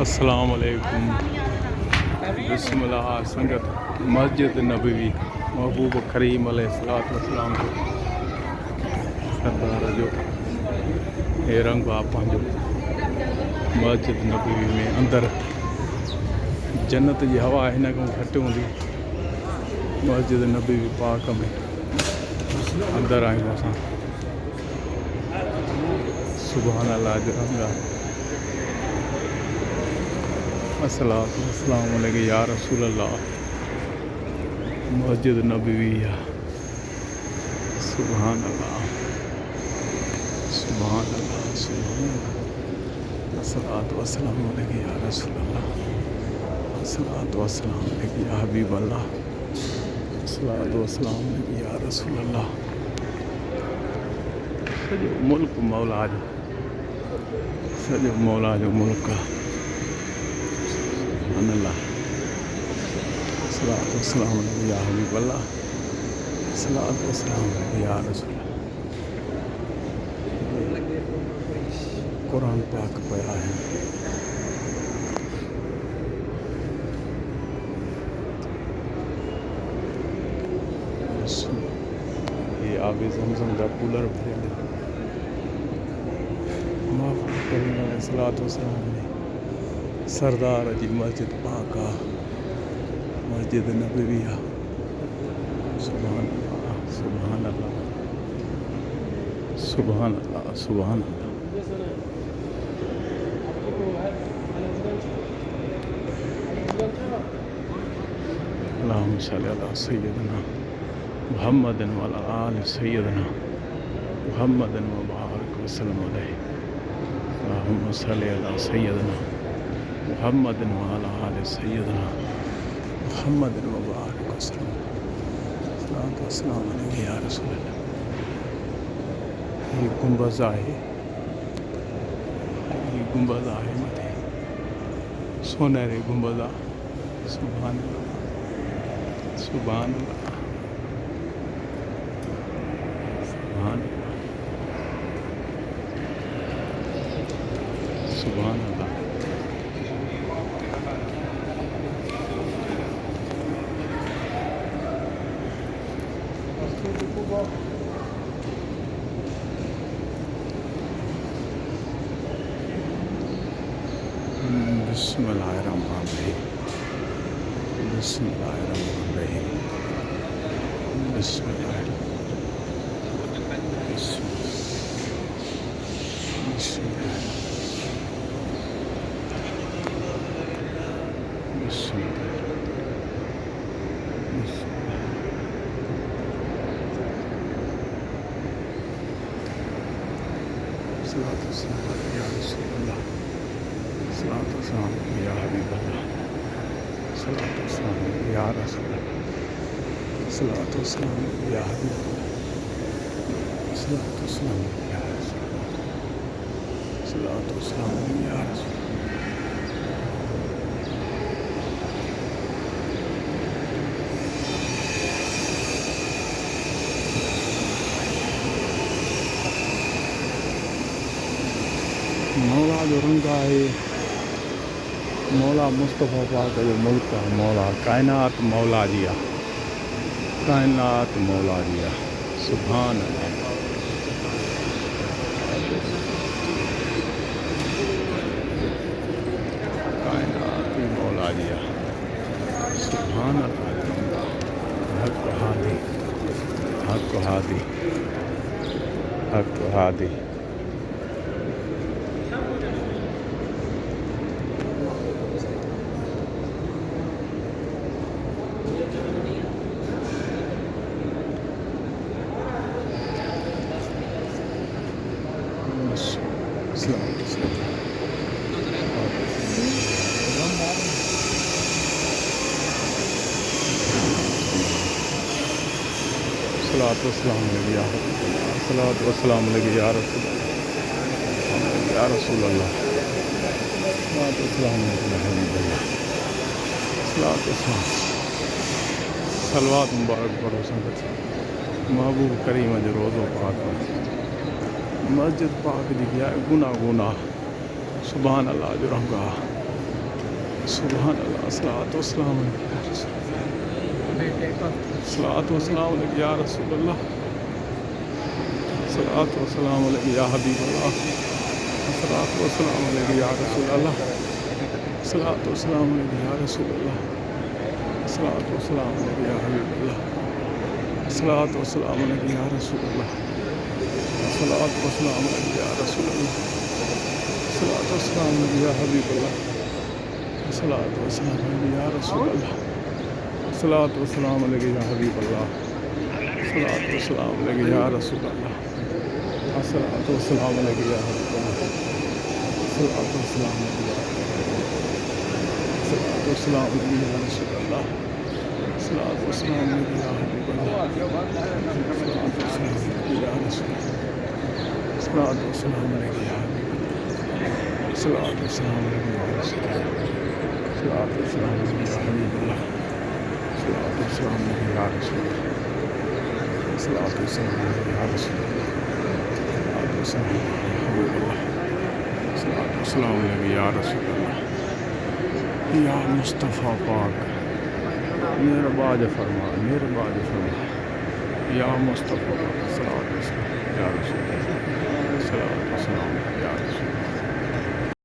السلام علیکم. بسم اللہ. سنگت مسجد نبوی محبوب کریم علیہ السلام سردار جو رنگ آپ مسجد نبوی میں اندر جنت کی ہوا ہن کو گھٹ ہوندی. مسجد نبوی پاک میں اندر آئیں اساں. سبحان اللہ جو رنگ. الصلاۃ والسلام علیک یا رسول اللہ. مسجد نبوی. سبحان اللہ سبحان اللہ سبحان اللہ. الصلاۃ والسلام علیک یا رسول اللہ. الصلاۃ والسلام علیک یا حبیب اللہ. الصلاۃ والسلام علیک یا رسول اللہ. سجو ملک مولا جو سجو مولا جو ملک کا. سبحان اللہ. الصلاۃ والسلام علیک یا حبیب اللہ. الصلاۃ والسلام علیک یا رسول اللہ. قرآن پاک پڑھا ہے. یہ آب زمزم کا کولر بھرے الصلاۃ والسلام علیہ سردار جی مسجد پاک مسجد نبوی. سبحان اللہ سبحان اللہ سبحان اللہ سبحان اللہ. اللہم صلی علی سیدنا محمد وعلی آل سیدنا محمد وبارک وسلم علیہ. اللہم صلی علی سیدنا محمد وعلی آل سیدنا محمد وبارک وسلم. الصلاۃ والسلام علیک یا رسول اللہ. یہ گنبد ہے. یہ گنبد ہے متے سونہرے گنبد. سبحان اللہ سبحان اللہ سبحان اللہ سبحان اللہ. بسم اللہ الرحمن الرحیم. بسم اللہ الرحمن الرحیم. بسم اللہ بسم اللہ بسم اللہ. الصلاۃ والسلام یا رسول اللہ. الصلاۃ والسلام یا حبیب اللہ. الصلاۃ والسلام یا رسول اللہ. الصلاۃ والسلام یا حبیب اللہ. الصلاۃ والسلام یا رسول اللہ. الصلاۃ والسلام یا رسول اللہ. مولا جو رنگ ہے مولا مصطفیٰ پاک جو ملک ہے. مولا کائنات مولا جیا. کائنات مولا جیا. سبحان اللہ کائنات مولا جیا. سبحان اللہ. حق ہادی حق ہادی حق ہادی. الصلاۃ والسلام علیک یا حبیب اللہ. الصلاۃ والسلام علیک یا رسول اللہ یا رسول اللہ. الصلاۃ والسلام علیک یا حبیب اللہ. الصلاۃ والسلام. صلوات مبارک پڑھو سنگت. محبوب کریم جو روزو پاک مسجد پاک دی گیا گناہ گناہ. سبحان اللہ جو رنگا. سبحان اللہ الصلاۃ والسلام علیک یا رسول الصلاۃ والسلام علیک یا رسول اللہ الصلاۃ والسلام علیک یا حبیب اللہ الصلاۃ والسلام علیک یا رسول اللہ الصلاۃ والسلام علیک یا رسول اللہ الصلاۃ والسلام علیک یا حبیب اللہ الصلاۃ والسلام علیک یا رسول اللہ الصلاۃ والسلام علیک یا رسول اللہ الصلاۃ والسلام علیک یا حبیب اللہ الصلاۃ والسلام علیک یا رسول اللہ الصلاۃ والسلام علیک یا حبیب اللہ الصلاۃ والسلام علیک یا رسول اللہ الصلاۃ والسلام علیک یا حبیب اللہ الصلاۃ والسلام علیک یا الصلاۃ والسلام علیک یا رسول اللہ الصلاۃ والسلام علیک یا حبیب اللہ الصلاۃ والسلام علیک یا رسول اللہ الصلاۃ والسلام علیک یا حبیب اللہ الصلاۃ والسلام علیک یا رسول اللہ الصلاۃ والسلام علیک یا حبیب اللہ الصلاۃ والسلام علیک یا رسول اللہ الصلاۃ والسلام علیک یا رسول اللہ الصلاۃ والسلام علیک یا حبیب اللہ الصلاۃ والسلام علیک یا رسول اللہ یا مصطفیٰ پاک مہربان فرما یا مصطفیٰ پاک الصلاۃ والسلام یا رسول اللہ